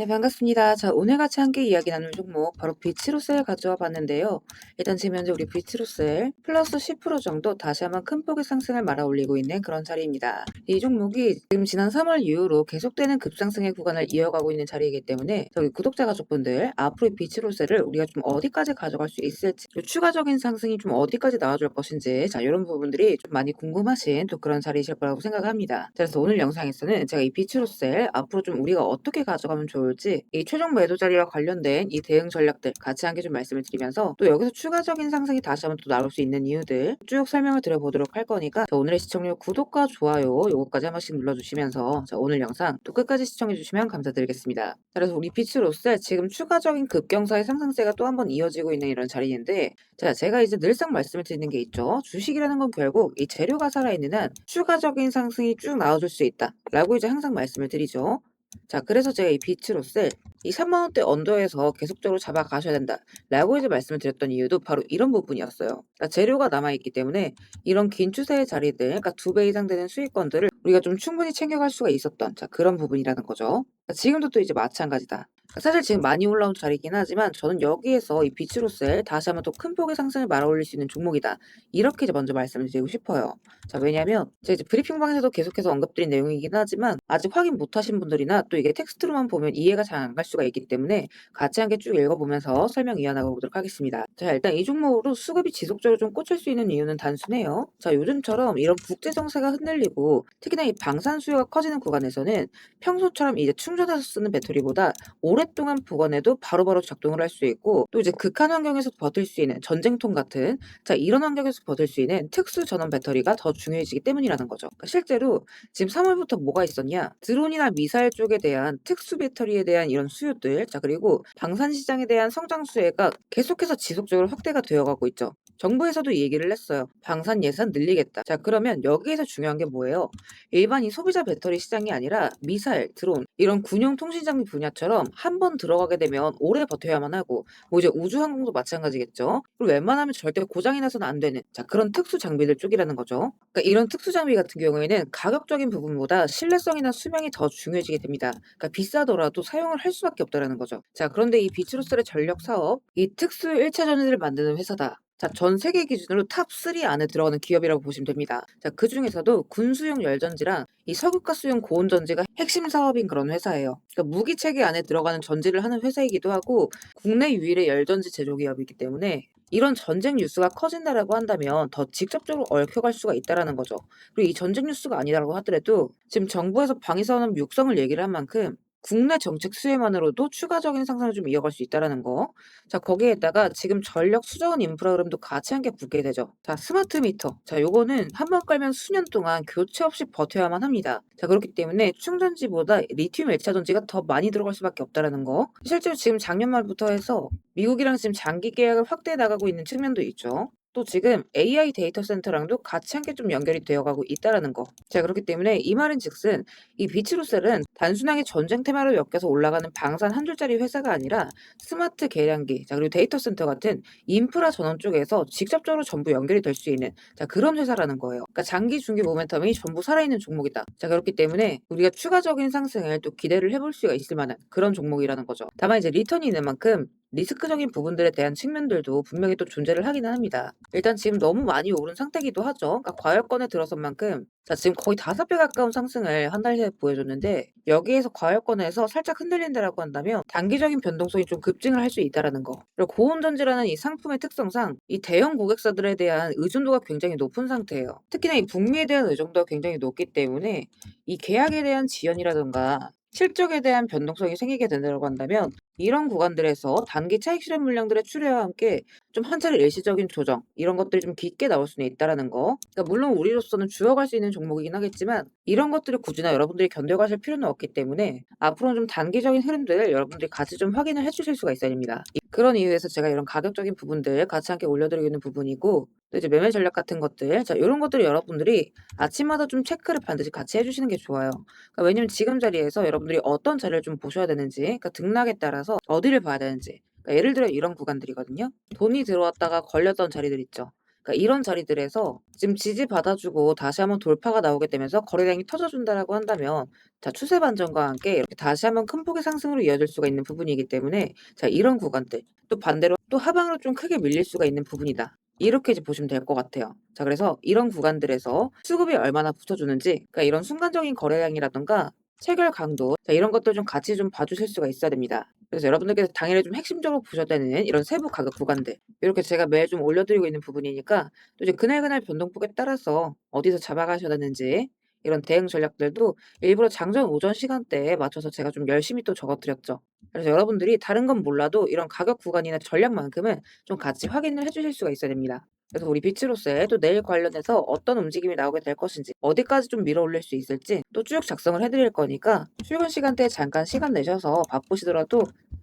네, 반갑습니다. 자, 오늘 같이 함께 이야기 나눌 종목 바로 비츠로셀 가져와 봤는데요. 일단 지금 현재 우리 비츠로셀 플러스 10% 정도 다시 한번 큰 폭의 상승을 말아올리고 있는 그런 자리입니다. 이 종목이 지금 지난 3월 이후로 계속되는 급상승의 구간을 이어가고 있는 자리이기 때문에 저기 구독자 가족분들 앞으로 이 비츠로셀을 우리가 좀 어디까지 가져갈 수 있을지, 또 추가적인 상승이 좀 어디까지 나와줄 것인지, 자, 이런 부분들이 좀 많이 궁금하신 또 그런 자리이실 거라고 생각합니다. 그래서 오늘 영상에서는 제가 이 비츠로셀 앞으로 좀 우리가 어떻게 가져가면 좋을지, 이 최종 매도 자리와 관련된 이 대응 전략들 같이 함께 좀 말씀을 드리면서, 또 여기서 추가적인 상승이 다시 한번 또 나올 수 있는 이유들 쭉 설명을 드려보도록 할 거니까, 자, 오늘의 시청률 구독과 좋아요 요거까지 한 번씩 눌러주시면서, 자, 오늘 영상 또 끝까지 시청해주시면 감사드리겠습니다. 그래서 우리 비츠로셀 지금 추가적인 급경사의 상승세가 또 한 번 이어지고 있는 이런 자리인데, 자, 제가 이제 늘상 말씀을 드리는 게 있죠. 주식이라는 건 결국 이 재료가 살아있는 한 추가적인 상승이 쭉 나와줄 수 있다 라고 이제 항상 말씀을 드리죠. 자, 그래서 제가 이 비츠로셀 이 3만 원대 언더에서 계속적으로 잡아가셔야 된다 라고 이제 말씀을 드렸던 이유도 바로 이런 부분이었어요. 그러니까 재료가 남아있기 때문에 이런 긴 추세의 자리들, 그러니까 2배 이상 되는 수익권들을 우리가 좀 충분히 챙겨갈 수가 있었던, 자, 그런 부분이라는 거죠. 그러니까 지금도 또 이제 마찬가지다. 사실 지금 많이 올라온 자리이긴 하지만 저는 여기에서 이 비츠로셀 다시 한번 또 큰 폭의 상승을 말아올릴 수 있는 종목이다, 이렇게 이제 먼저 말씀을 드리고 싶어요. 자, 왜냐면 제가 이제 브리핑방에서도 계속해서 언급드린 내용이긴 하지만 아직 확인 못하신 분들이나 또 이게 텍스트로만 보면 이해가 잘 안 갈 수가 있기 때문에 같이 함께 쭉 읽어보면서 설명 이어나가 보도록 하겠습니다. 자, 일단 이 종목으로 수급이 지속적으로 좀 꽂힐 수 있는 이유는 단순해요. 자, 요즘처럼 이런 국제 정세가 흔들리고 특히나 이 방산 수요가 커지는 구간에서는 평소처럼 이제 충전해서 쓰는 배터리보다 오랫동안 보관해도 바로바로 작동을 할 수 있고, 또 이제 극한 환경에서 버틸 수 있는 전쟁통 같은, 자, 이런 환경에서 버틸 수 있는 특수 전원 배터리가 더 중요해지기 때문이라는 거죠. 그러니까 실제로 지금 3월부터 뭐가 있었냐? 드론이나 미사일 쪽에 대한 특수 배터리에 대한 이런 수요들, 자, 그리고 방산 시장에 대한 성장 수혜가 계속해서 지속적으로 확대가 되어가고 있죠. 정부에서도 이 얘기를 했어요. 방산 예산 늘리겠다. 자, 그러면 여기에서 중요한 게 뭐예요? 일반 이 소비자 배터리 시장이 아니라 미사일, 드론, 이런 군용 통신 장비 분야처럼 한 번 들어가게 되면 오래 버텨야만 하고, 뭐 이제 우주항공도 마찬가지겠죠. 그리고 웬만하면 절대 고장이 나서는 안 되는, 자, 그런 특수 장비들 쪽이라는 거죠. 그러니까 이런 특수 장비 같은 경우에는 가격적인 부분보다 신뢰성이나 수명이 더 중요해지게 됩니다. 그러니까 비싸더라도 사용을 할 수밖에 없다라는 거죠. 자, 그런데 이 비츠로셀의 전력 사업, 이 특수 1차 전지를 만드는 회사다. 자, 전 세계 기준으로 탑3 안에 들어가는 기업이라고 보시면 됩니다. 자, 그중에서도 군수용 열전지랑 이 석유가스용 고온전지가 핵심 사업인 그런 회사예요. 그러니까 무기 체계 안에 들어가는 전지를 하는 회사이기도 하고 국내 유일의 열전지 제조 기업이기 때문에 이런 전쟁 뉴스가 커진다라고 한다면 더 직접적으로 얽혀갈 수가 있다라는 거죠. 그리고 이 전쟁 뉴스가 아니라고 하더라도 지금 정부에서 방위산업 육성을 얘기를 한 만큼 국내 정책 수혜만으로도 추가적인 상승을 좀 이어갈 수 있다라는 거. 자, 거기에다가 지금 전력 수자원 인프라 흐름도 같이 함께 붙게 되죠. 자, 스마트 미터. 자, 요거는 한번 깔면 수년 동안 교체 없이 버텨야만 합니다. 자, 그렇기 때문에 충전지보다 리튬 1차 전지가 더 많이 들어갈 수밖에 없다라는 거. 실제로 지금 작년 말부터 해서 미국이랑 지금 장기 계약을 확대해 나가고 있는 측면도 있죠. 또 지금 AI 데이터 센터랑도 같이 함께 좀 연결이 되어가고 있다라는 거. 자, 그렇기 때문에 이 말인즉슨 이 비츠로셀은 단순하게 전쟁 테마로 엮여서 올라가는 방산 한 줄짜리 회사가 아니라 스마트 계량기, 자, 그리고 데이터 센터 같은 인프라 전원 쪽에서 직접적으로 전부 연결이 될 수 있는, 자, 그런 회사라는 거예요. 그러니까 장기 중기 모멘텀이 전부 살아있는 종목이다. 자, 그렇기 때문에 우리가 추가적인 상승을 또 기대를 해볼 수가 있을 만한 그런 종목이라는 거죠. 다만 이제 리턴이 있는 만큼 리스크적인 부분들에 대한 측면들도 분명히 또 존재를 하기는 합니다. 일단 지금 너무 많이 오른 상태이기도 하죠. 그러니까 과열권에 들어선 만큼, 자, 지금 거의 5배 가까운 상승을 한 달 새에 보여줬는데, 여기에서 과열권에서 살짝 흔들린다라고 한다면 단기적인 변동성이 좀 급증을 할 수 있다라는 거. 그리고 고온전지라는 이 상품의 특성상 이 대형 고객사들에 대한 의존도가 굉장히 높은 상태예요. 특히나 이 북미에 대한 의존도가 굉장히 높기 때문에 이 계약에 대한 지연이라던가 실적에 대한 변동성이 생기게 된다고 한다면 이런 구간들에서 단기 차익 실현 물량들의 출회와 함께 좀 한 차례 일시적인 조정, 이런 것들이 좀 깊게 나올 수는 있다라는 거. 그러니까 물론 우리로서는 주어갈 수 있는 종목이긴 하겠지만 이런 것들을 굳이나 여러분들이 견뎌가실 필요는 없기 때문에 앞으로는 좀 단기적인 흐름들을 여러분들이 같이 좀 확인을 해주실 수가 있어야 됩니다. 그런 이유에서 제가 이런 가격적인 부분들 같이 함께 올려드리고 있는 부분이고, 또 이제 매매 전략 같은 것들, 자, 이런 것들을 여러분들이 아침마다 좀 체크를 반드시 같이 해주시는 게 좋아요. 그러니까 왜냐면 지금 자리에서 여러분들이 어떤 자리를 좀 보셔야 되는지, 그러니까 등락에 따라서 어디를 봐야 되는지, 그러니까 예를 들어 이런 구간들이거든요. 돈이 들어왔다가 걸렸던 자리들 있죠. 그러니까 이런 자리들에서 지금 지지받아주고 다시 한번 돌파가 나오게 되면서 거래량이 터져준다라고 한다면 자 추세 반전과 함께 이렇게 다시 한번 큰 폭의 상승으로 이어질 수가 있는 부분이기 때문에 자 이런 구간들 또 반대로 또 하방으로 좀 크게 밀릴 수가 있는 부분이다. 이렇게 이제 보시면 될 것 같아요. 자 그래서 이런 구간들에서 수급이 얼마나 붙어주는지 그러니까 이런 순간적인 거래량이라든가 체결 강도 자 이런 것들 좀 같이 좀 봐주실 수가 있어야 됩니다. 그래서 여러분들께서 당일에 좀 핵심적으로 보셔야 되는 이런 세부 가격 구간들 이렇게 제가 매일 좀 올려드리고 있는 부분이니까 또 이제 그날그날 변동폭에 따라서 어디서 잡아가셔야 되는지 이런 대응 전략들도 일부러 장전 오전 시간대에 맞춰서 제가 좀 열심히 또 적어드렸죠. 그래서 여러분들이 다른 건 몰라도 이런 가격 구간이나 전략만큼은 좀 같이 확인을 해주실 수가 있어야 됩니다. 그래서 우리 비츠로스의 또 내일 관련해서 어떤 움직임이 나오게 될 것인지 어디까지 좀 밀어 올릴 수 있을지 또 쭉 작성을 해드릴 거니까 출근 시간대에 잠깐 시간 내셔서 바쁘시더라도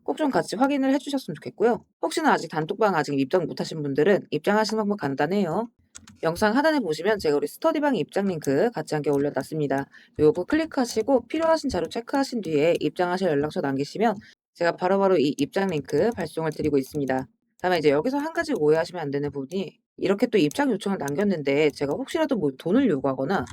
꼭 좀 같이 확인을 해주셨으면 좋겠고요. 혹시나 아직 단톡방 아직 입장 못하신 분들은 입장하시는 방법 간단해요. 영상 하단에 보시면 제가 우리 스터디방 입장 링크 같이 함께 올려놨습니다. 요거 클릭하시고 필요하신 자료 체크하신 뒤에 입장하실 연락처 남기시면 제가 바로바로 이 입장 링크 발송을 드리고 있습니다. 다만 이제 여기서 한 가지 오해하시면 안 되는 부분이 이렇게 또 입장 요청을 남겼는데 제가 혹시라도 뭐 돈을 요구하거나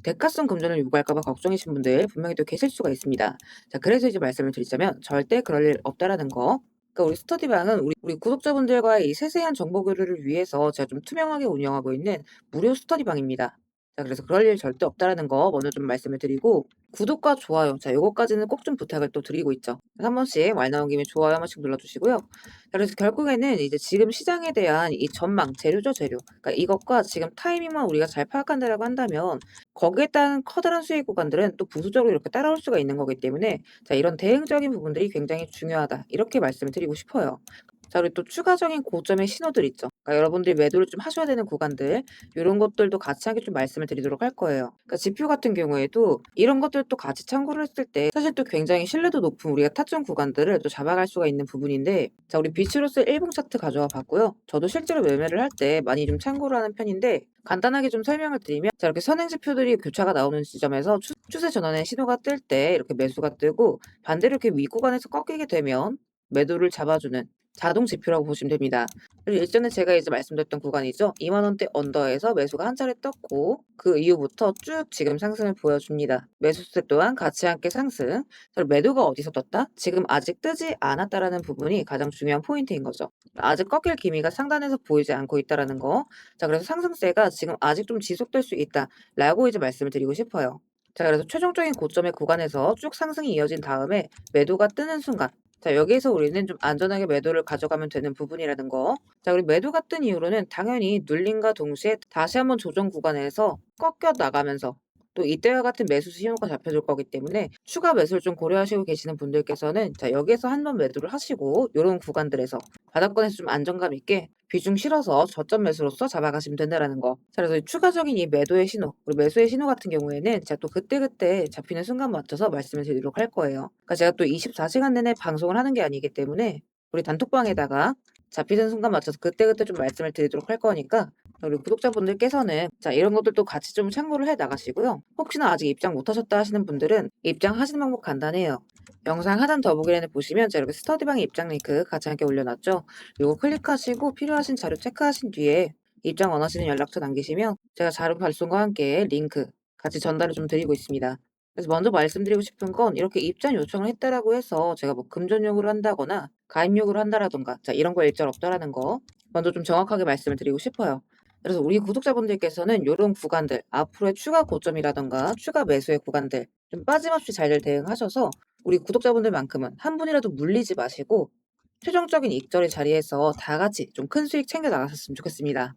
대가성 금전을 요구할까 봐 걱정이신 분들 분명히 또 계실 수가 있습니다. 자, 그래서 이제 말씀을 드리자면 절대 그럴 일 없다라는 거. 그러니까 우리 스터디방은 우리 구독자분들과의 이 세세한 정보 교류를 위해서 제가 좀 투명하게 운영하고 있는 무료 스터디방입니다. 자, 그래서 그럴 일 절대 없다라는 거 먼저 좀 말씀을 드리고 구독과 좋아요. 자, 요거까지는 꼭 좀 부탁을 또 드리고 있죠. 한 번씩 말 나온 김에 좋아요 한 번씩 눌러주시고요. 자, 그래서 결국에는 이제 지금 시장에 대한 이 전망, 재료죠, 재료. 그러니까 이것과 지금 타이밍만 우리가 잘 파악한다라고 한다면 거기에 따른 커다란 수익 구간들은 또 부수적으로 이렇게 따라올 수가 있는 거기 때문에 자 이런 대응적인 부분들이 굉장히 중요하다. 이렇게 말씀을 드리고 싶어요. 자 그리고 또 추가적인 고점의 신호들 있죠. 그러니까 여러분들이 매도를 좀 하셔야 되는 구간들 요런 것들도 같이 함께 좀 말씀을 드리도록 할 거예요. 그러니까 지표 같은 경우에도 이런 것들도 같이 참고를 했을 때 사실 또 굉장히 신뢰도 높은 우리가 타점 구간들을 또 잡아갈 수가 있는 부분인데 자 우리 비츠로스 일봉 차트 가져와 봤고요. 저도 실제로 매매를 할 때 많이 좀 참고를 하는 편인데 간단하게 좀 설명을 드리면 자 이렇게 선행지표들이 교차가 나오는 지점에서 추세 전환의 신호가 뜰 때 이렇게 매수가 뜨고 반대로 이렇게 위 구간에서 꺾이게 되면 매도를 잡아주는 자동 지표라고 보시면 됩니다. 그리고 일전에 제가 이제 말씀드렸던 구간이죠. 2만 원대 언더에서 매수가 한 차례 떴고 그 이후부터 쭉 지금 상승을 보여줍니다. 매수세 또한 같이 함께 상승. 그리고 매도가 어디서 떴다? 지금 아직 뜨지 않았다라는 부분이 가장 중요한 포인트인 거죠. 아직 꺾일 기미가 상단에서 보이지 않고 있다라는 거. 자, 그래서 상승세가 지금 아직 좀 지속될 수 있다라고 이제 말씀을 드리고 싶어요. 자, 그래서 최종적인 고점의 구간에서 쭉 상승이 이어진 다음에 매도가 뜨는 순간 자, 여기에서 우리는 좀 안전하게 매도를 가져가면 되는 부분이라는 거. 자, 그리고 매도가 뜬 이후로는 당연히 눌림과 동시에 다시 한번 조정 구간에서 꺾여 나가면서 또 이때와 같은 매수 신호가 잡혀줄 거기 때문에 추가 매수를 좀 고려하시고 계시는 분들께서는 자, 여기에서 한번 매도를 하시고 이런 구간들에서 바닥권에서 좀 안정감 있게 비중 실어서 저점 매수로서 잡아가시면 된다라는 거. 자, 그래서 추가적인 이 매도의 신호, 그리고 매수의 신호 같은 경우에는 제가 또 그때그때 잡히는 순간 맞춰서 말씀을 드리도록 할 거예요. 그러니까 제가 또 24시간 내내 방송을 하는 게 아니기 때문에 우리 단톡방에다가 잡히는 순간 맞춰서 그때그때 좀 말씀을 드리도록 할 거니까 우리 구독자분들께서는 자 이런 것들도 같이 좀 참고를 해 나가시고요. 혹시나 아직 입장 못 하셨다 하시는 분들은 입장하시는 방법 간단해요. 영상 하단 더보기란에 보시면 제가 이렇게 스터디방의 입장 링크 같이 함께 올려놨죠. 요거 클릭하시고 필요하신 자료 체크하신 뒤에 입장 원하시는 연락처 남기시면 제가 자료 발송과 함께 링크 같이 전달을 좀 드리고 있습니다. 그래서 먼저 말씀드리고 싶은 건 이렇게 입장 요청을 했다라고 해서 제가 뭐 금전 요구를 한다거나 가입 요구를 한다라던가 자 이런 거 일절 없다라는 거 먼저 좀 정확하게 말씀을 드리고 싶어요. 그래서 우리 구독자분들께서는 요런 구간들 앞으로의 추가 고점이라던가 추가 매수의 구간들 좀 빠짐없이 잘들 대응하셔서 우리 구독자분들만큼은 한 분이라도 물리지 마시고 최종적인 익절의 자리에서 다 같이 좀 큰 수익 챙겨 나가셨으면 좋겠습니다.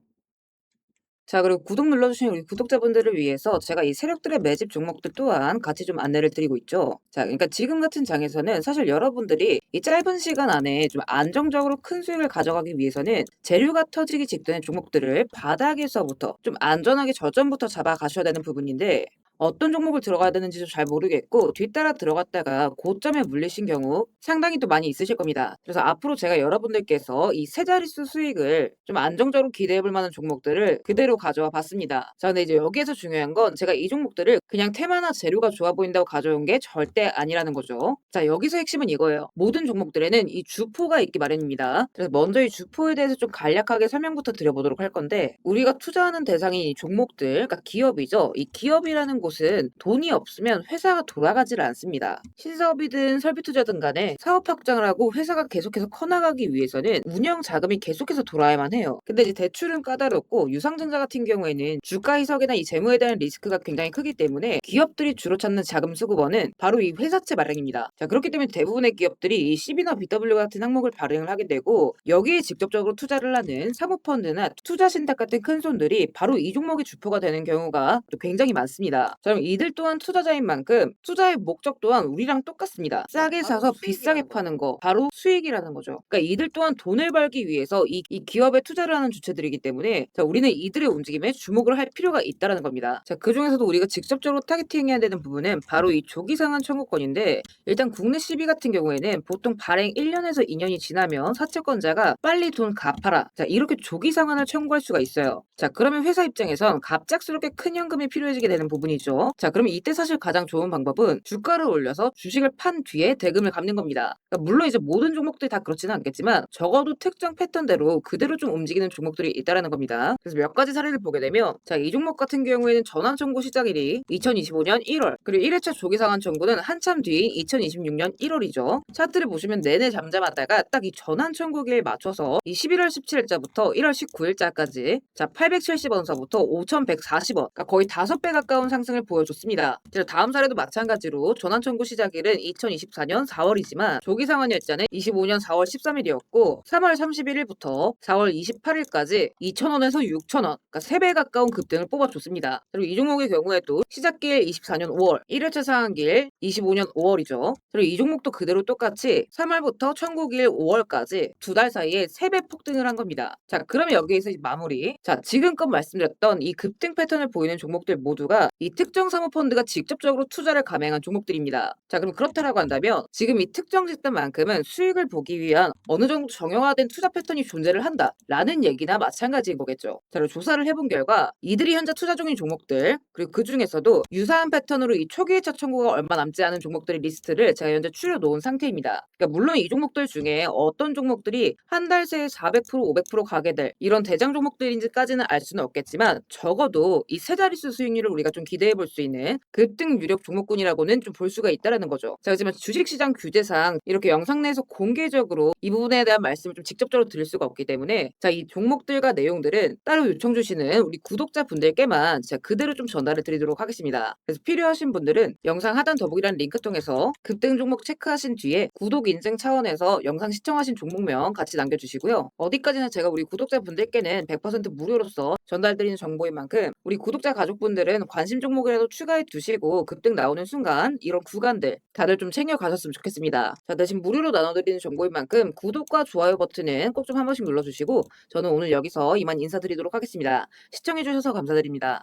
자, 그리고 구독 눌러주신 우리 구독자분들을 위해서 제가 이 세력들의 매집 종목들 또한 같이 좀 안내를 드리고 있죠. 자, 그러니까 지금 같은 장에서는 사실 여러분들이 이 짧은 시간 안에 좀 안정적으로 큰 수익을 가져가기 위해서는 재료가 터지기 직전의 종목들을 바닥에서부터 좀 안전하게 저점부터 잡아가셔야 되는 부분인데 어떤 종목을 들어가야 되는지도 잘 모르겠고 뒤따라 들어갔다가 고점에 물리신 경우 상당히 또 많이 있으실 겁니다. 그래서 앞으로 제가 여러분들께서 이 세 자릿수 수익을 좀 안정적으로 기대해 볼 만한 종목들을 그대로 가져와 봤습니다. 자, 근데 이제 여기에서 중요한 건 제가 이 종목들을 그냥 테마나 재료가 좋아 보인다고 가져온 게 절대 아니라는 거죠. 자, 여기서 핵심은 이거예요. 모든 종목들에는 이 주포가 있기 마련입니다. 그래서 먼저 이 주포에 대해서 좀 간략하게 설명부터 드려보도록 할 건데, 우리가 투자하는 대상이 이 종목들, 그러니까 기업이죠. 이 기업이라는 곳은 돈이 없으면 회사가 돌아가질 않습니다. 신사업이든 설비투자든 간에 사업 확장을 하고 회사가 계속해서 커나가기 위해서는 운영 자금이 계속해서 돌아야만 해요. 근데 이제 대출은 까다롭고 유상증자 같은 경우에는 주가 희석이나 이 재무에 대한 리스크가 굉장히 크기 때문에 기업들이 주로 찾는 자금 수급원은 바로 이 회사채 마련입니다. 자, 그렇기 때문에 대부분의 기업들이 이 CB나 BW 같은 항목을 발행을 하게 되고 여기에 직접적으로 투자를 하는 사모펀드나 투자신탁 같은 큰 손들이 바로 이 종목의 주포가 되는 경우가 또 굉장히 많습니다. 자, 그럼 이들 또한 투자자인 만큼 투자의 목적 또한 우리랑 똑같습니다. 싸게 사서 비싸게 파는 거 바로 수익이라는 거죠. 그러니까 이들 또한 돈을 벌기 위해서 이 기업에 투자를 하는 주체들이기 때문에 자, 우리는 이들의 움직임에 주목을 할 필요가 있다는 겁니다. 자, 그 중에서도 우리가 직접적으로 타겟팅해야 되는 부분은 바로 이 조기상한 청구권인데, 일단 국내 CB 같은 경우에는 보통 발행 1년에서 2년이 지나면 사채권자가 빨리 돈 갚아라, 자, 이렇게 조기 상환을 청구할 수가 있어요. 자, 그러면 회사 입장에선 갑작스럽게 큰 현금이 필요해지게 되는 부분이죠. 자, 그러면 이때 사실 가장 좋은 방법은 주가를 올려서 주식을 판 뒤에 대금을 갚는 겁니다. 그러니까 물론 이제 모든 종목들이 다 그렇지는 않겠지만 적어도 특정 패턴대로 그대로 좀 움직이는 종목들이 있다라는 겁니다. 그래서 몇 가지 사례를 보게 되면, 자, 이 종목 같은 경우에는 전환 청구 시작일이 2025년 1월, 그리고 1회차 조기 상환 청구는 한참 뒤인 2026년 1월이죠. 차트를 보시면 내내 잠잠하다가 딱 이 전환 청구기에 맞춰서 이 11월 17일자부터 1월 19일자까지 자, 870원서부터 5140원, 그러니까 거의 5배 가까운 상승을 보여줬습니다. 다음 사례도 마찬가지로 전환 청구 시작일은 2024년 4월이지만 조기 상환 일자는 25년 4월 13일이었고 3월 31일부터 4월 28일까지 2,000원에서 6,000원, 그러니까 3배 가까운 급등을 뽑아줬습니다. 그리고 이 종목의 경우에도 시작길 24년 5월, 1회차 상한길 25년 5월이죠. 그리고 이 종목도 그대로 똑같이 3월부터 청구길 5월까지 2달 사이에 3배 폭등을 한 겁니다. 자, 그러면 여기에서 마무리. 자, 지금껏 말씀드렸던 이 급등 패턴을 보이는 종목들 모두가 이 특정 사모펀드가 직접적으로 투자를 감행한 종목들입니다. 자, 그럼 그렇다라고 한다면 지금 이 특정 집단만큼은 수익을 보기 위한 어느 정도 정형화된 투자 패턴이 존재를 한다라는 얘기나 마찬가지인 거겠죠. 자, 그리고 조사를 해본 결과 이들이 현재 투자 중인 종목들, 그리고 그 중에서도 유사한 패턴으로 이 초기 회차 청구가 얼마 남지 않은 종목들의 리스트를 제가 현재 추려놓은 상태입니다. 그러니까 물론 이 종목들 중에 어떤 종목들이 한 달 새에 400%, 500% 가게 될 이런 대장 종목들인지까지는 알 수는 없겠지만 적어도 이 세 자릿수 수익률을 우리가 좀 기대해 볼 수 있는 급등 유력 종목군이라고는 좀 볼 수가 있다라는 거죠. 자, 하지만 주식시장 규제상 이렇게 영상 내에서 공개적으로 이 부분에 대한 말씀을 좀 직접적으로 드릴 수가 없기 때문에 자, 이 종목들과 내용들은 따로 요청 주시는 우리 구독자분들께만 제가 그대로 좀 전달을 드리도록 하겠습니다. 그래서 필요하신 분들은 영상 하단 더보기란 링크 통해서 급등 종목 체크하신 뒤에 구독 인증 차원에서 영상 시청하신 종목명 같이 남겨주시고요. 어디까지나 제가 우리 구독자분들께는 100% 무료로서 전달드리는 정보인 만큼 우리 구독자 가족분들은 관심 종목이라도 추가해 두시고 급등 나오는 순간 이런 구간들 다들 좀 챙겨 가셨으면 좋겠습니다. 자, 대신 무료로 나눠드리는 정보인 만큼 구독과 좋아요 버튼은 꼭 좀 한 번씩 눌러주시고 저는 오늘 여기서 이만 인사드리도록 하겠습니다. 시청해주셔서 감사드립니다.